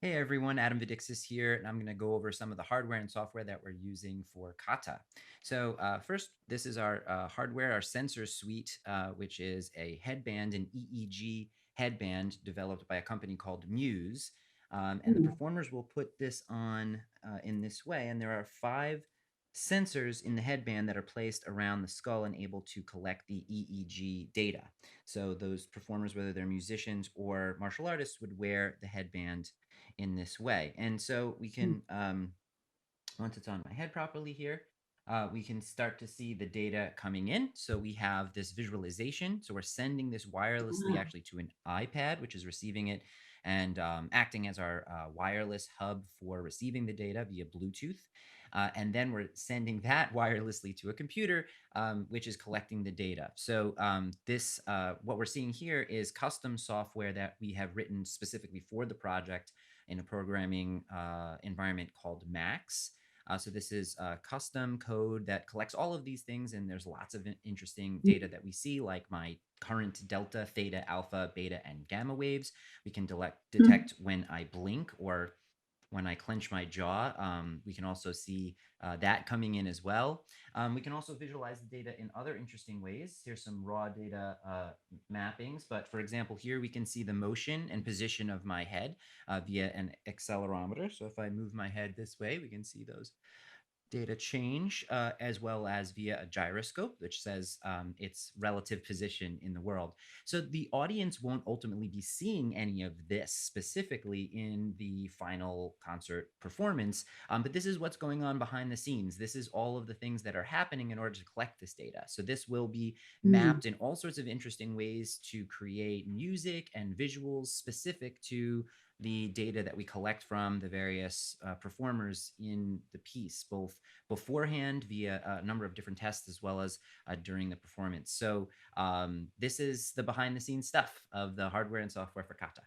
Hey everyone, Adam Vidksis here, and I'm going to go over some of the hardware and software that we're using for KATA. So first, this is our hardware, our sensor suite, which is a headband, an EEG headband developed by a company called Muse. And the performers will put this on in this way, and there are 5 sensors in the headband that are placed around the skull and able to collect the EEG data. So those performers, whether they're musicians or martial artists, would wear the headband in this way. And so we can, once it's on my head properly here, we can start to see the data coming in. So we have this visualization. So we're sending this wirelessly actually to an iPad, which is receiving it and acting as our wireless hub for receiving the data via Bluetooth. And then we're sending that wirelessly to a computer, which is collecting the data. So what we're seeing here is custom software that we have written specifically for the project in a programming environment called Max. So this is custom code that collects all of these things, and there's lots of interesting data that we see, like my current delta, theta, alpha, beta, and gamma waves. We can detect when I blink or when I clench my jaw. We can also see that coming in as well. We can also visualize the data in other interesting ways. Here's some raw data mappings, but for example, here we can see the motion and position of my head via an accelerometer. So if I move my head this way, we can see those data change, as well as via a gyroscope, which says its relative position in the world. So the audience won't ultimately be seeing any of this specifically in the final concert performance, but this is what's going on behind the scenes. This is all of the things that are happening in order to collect this data. So this will be mapped in all sorts of interesting ways to create music and visuals specific to the data that we collect from the various performers in the piece, both beforehand via a number of different tests as well as during the performance. So this is the behind the scenes stuff of the hardware and software for Kata.